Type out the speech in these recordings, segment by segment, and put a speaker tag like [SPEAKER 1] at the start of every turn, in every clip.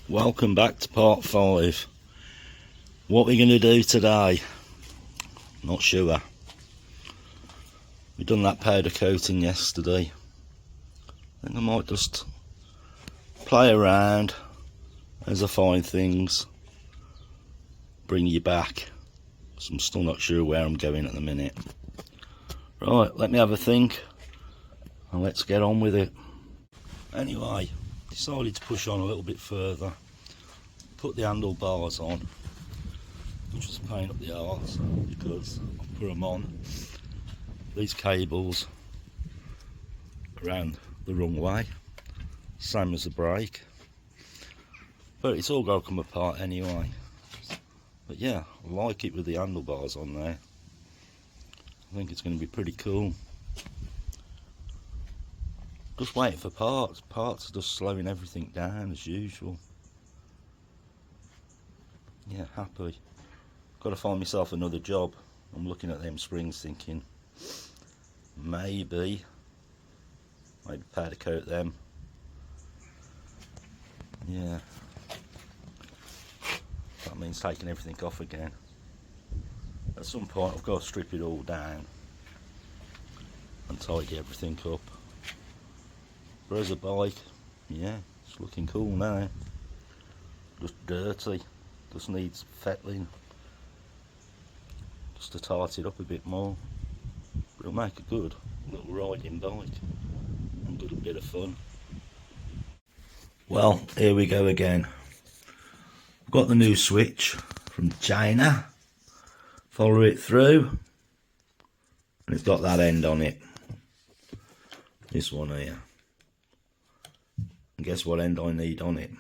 [SPEAKER 1] Welcome back to part 5. What we're going to do today, not sure. We done that powder coating yesterday. I think I might just play around as I find things, bring you back. So I'm still not sure where I'm going at the minute. Right, let me have a think and let's get on with it. Anyway, decided to push on a little bit further, put the handlebars on, which was a pain up the arse because I put them on these cables around the wrong way, same as the brake, but it's all got to come apart anyway. But yeah, I like it with the handlebars on there. I think it's going to be pretty cool. Just waiting for parts. Parts are just slowing everything down as usual. Yeah, happy. Got to find myself another job. I'm looking at them springs thinking maybe powder coat them. Yeah, that means taking everything off again. At some point I've got to strip it all down and tidy everything up. But as a bike, yeah, it's looking cool now. Just dirty, just needs fettling, just to tighten it up a bit more. But it'll make a good little riding bike and good bit of fun. Well, here we go again. I've got the new switch from China. Follow it through, and it's got that end on it. This one here. And guess what end I need on it?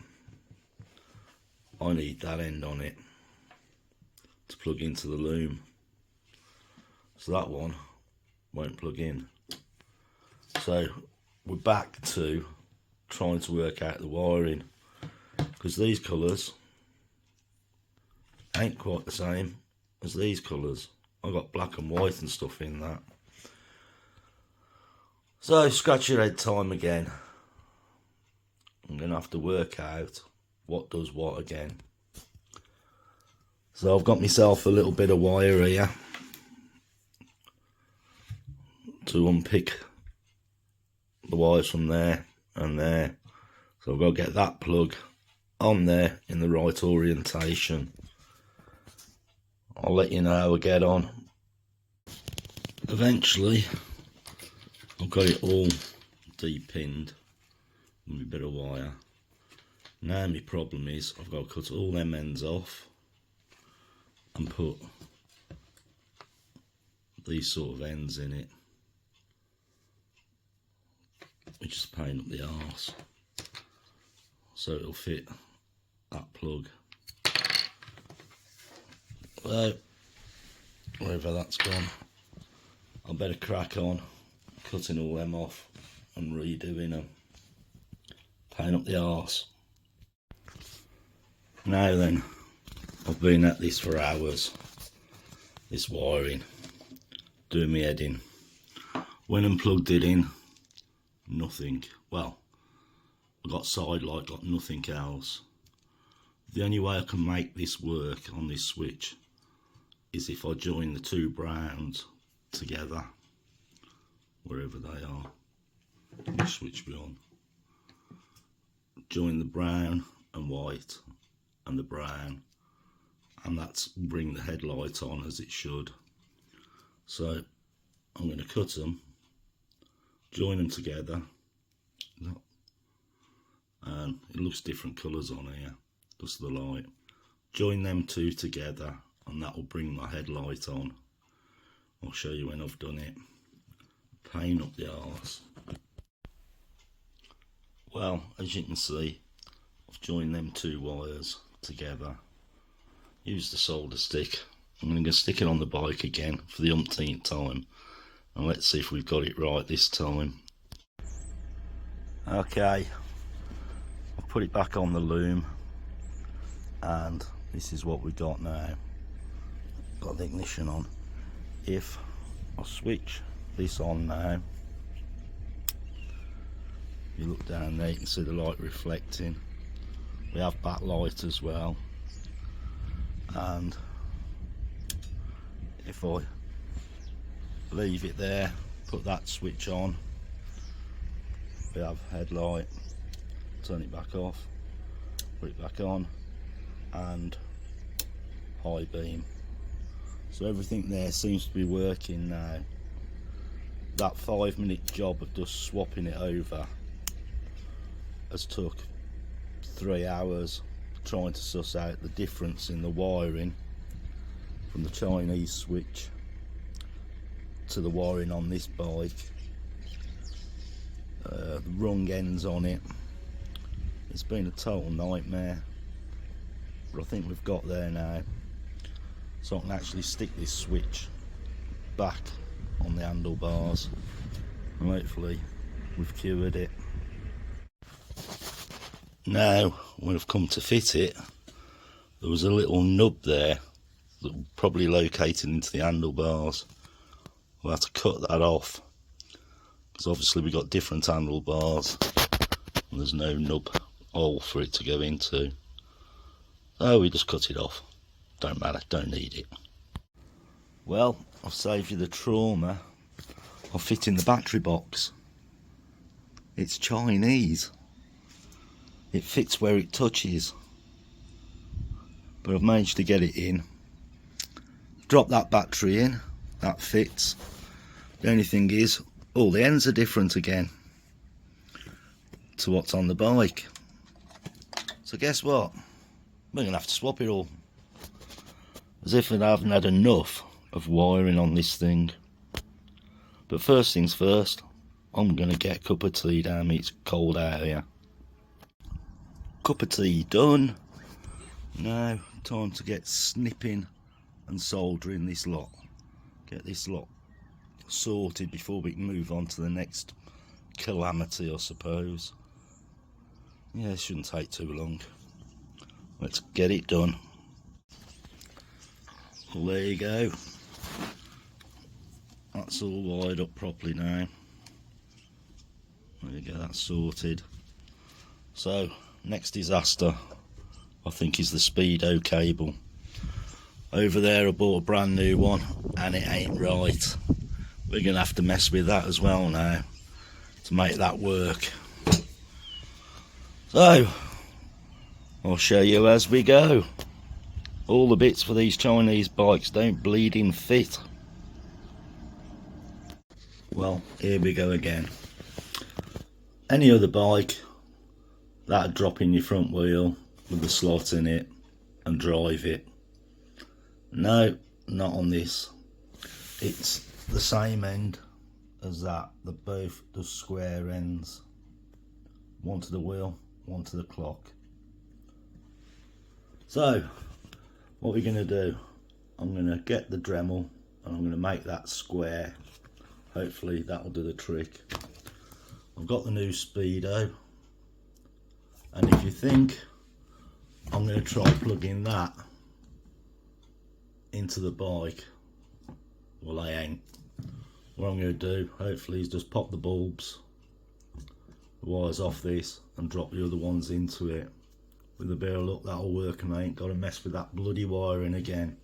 [SPEAKER 1] I need that end on it to plug into the loom. So that one won't plug in. So we're back to trying to work out the wiring, because these colours ain't quite the same as these colours. I've got black and white and stuff in that. So scratch your head time again. I'm going to have to work out what does what again. So I've got myself a little bit of wire here to unpick the wires from there and there. So I've got to get that plug on there in the right orientation. I'll let you know how I get on. Eventually I've got it all de-pinned with a bit of wire. Now my problem is I've got to cut all them ends off and put these sort of ends in it, which is a pain up the arse. So it'll fit that plug. Well, wherever that's gone, I better crack on cutting all them off and redoing them. Pain up the arse. Now then, I've been at this for hours, this wiring, doing my head in. When I plugged it in, nothing. Well, I got side light, got nothing else. The only way I can make this work on this switch is if I join the two browns together, wherever they are. Which switch we on? Join the brown and white and the brown, and that's bring the headlight on as it should. So I'm going to cut them, join them together, and it looks different colours on here, just the light. Join them two together and that will bring my headlight on. I'll show you when I've done it. Pain up the arse. Well, as you can see, I've joined them two wires together. Use the solder stick. I'm going to stick it on the bike again for the umpteenth time, and let's see if we've got it right this time. Okay, I've put it back on the loom, and this is what we've got now. Got the ignition on. If I switch this on now, you look down there, you can see the light reflecting. We have backlight as well, and if I leave it there, put that switch on, we have headlight, turn it back off, put it back on, and high beam. So everything there seems to be working now. That 5-minute job of just swapping it over has took 3 hours trying to suss out the difference in the wiring from the Chinese switch to the wiring on this bike. The rung ends on it. It's been a total nightmare, but I think we've got there now, so I can actually stick this switch back on the handlebars, and hopefully we've cured it. Now when I've come to fit it, there was a little nub there that was probably located into the handlebars. We'll have to cut that off, because obviously we've got different handlebars and there's no nub hole for it to go into. So we just cut it off. Don't matter, don't need it. Well, I've saved you the trauma of fitting the battery box. It's Chinese. It fits where it touches. But I've managed to get it in. Drop that battery in, that fits. The only thing is, all the ends are different again to what's on the bike. So guess what? We're going to have to swap it all. As if I haven't had enough of wiring on this thing. But first things first, I'm going to get a cup of tea down me. It's cold out here. Cup of tea done. Now time to get snipping and soldering this lot. Get this lot sorted before we can move on to the next calamity, I suppose. Yeah, it shouldn't take too long. Let's get it done. Well, there you go. That's all wired up properly now. There you go, that's sorted. So, next disaster, I think, is the Speedo cable. Over there I bought a brand new one and it ain't right. We're going to have to mess with that as well now to make that work. So, I'll show you as we go. All the bits for these Chinese bikes don't bleeding fit. Well, here we go again. Any other bike, that'd drop in your front wheel with the slot in it and drive it. No, not on this. It's the same end as that. They're both the square ends. One to the wheel, one to the clock. So, what we're going to do, I'm going to get the Dremel and I'm going to make that square. Hopefully that'll do the trick. I've got the new Speedo, and if you think I'm going to try plugging that into the bike, well, I ain't. What I'm going to do, hopefully, is just pop the bulbs, the wires off this, and drop the other ones into it. With a bit of luck, that'll work, and I ain't got to mess with that bloody wiring again.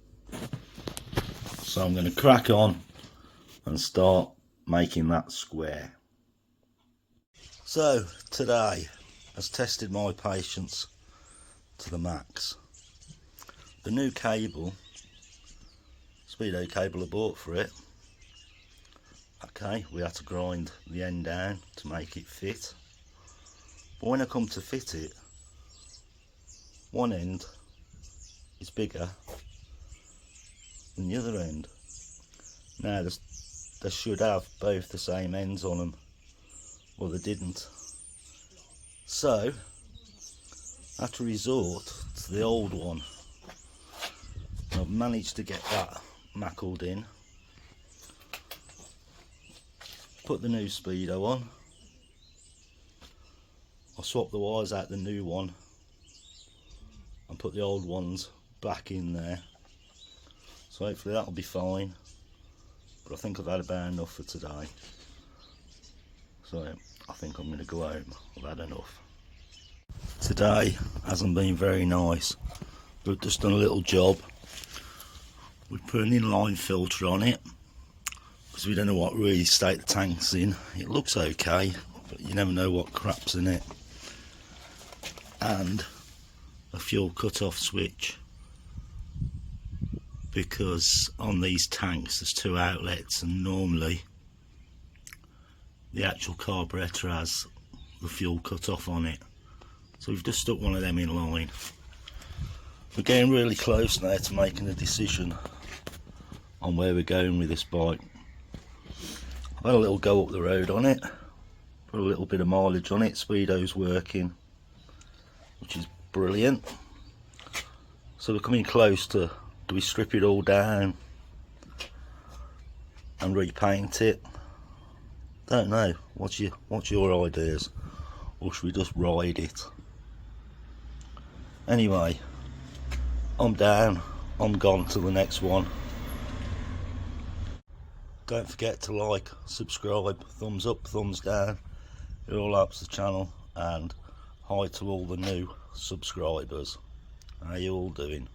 [SPEAKER 1] So I'm going to crack on and start making that square. So today has tested my patience to the max. The new cable, Speedo cable I bought for it, okay, we had to grind the end down to make it fit. But when I come to fit it, one end is bigger than the other end. Now they should have both the same ends on them. Well, they didn't. So I had to resort to the old one. I've managed to get that mackled in. Put the new Speedo on. I swapped the wires out the new one and put the old ones back in there. So hopefully that'll be fine. But I think I've had about enough for today. So I think I'm going to go home. I've had enough. Today hasn't been very nice. We've just done a little job. We put an inline filter on it because we don't know what really state the tank's in. It looks okay, but you never know what crap's in it. And a fuel cut-off switch, because on these tanks there's 2 outlets, and normally the actual carburettor has the fuel cut off on it. So we've just stuck one of them in line. We're getting really close now to making a decision on where we're going with this bike. I had a little go up the road on it, put a little bit of mileage on it, speedo's working, which is brilliant. So we're coming close to, do we strip it all down and repaint it? Don't know. What's your ideas? Or should we just ride it? Anyway, I'm down. I'm gone to the next one. Don't forget to like, subscribe, thumbs up, thumbs down. It all helps the channel. And hi to all the new subscribers. How you all doing?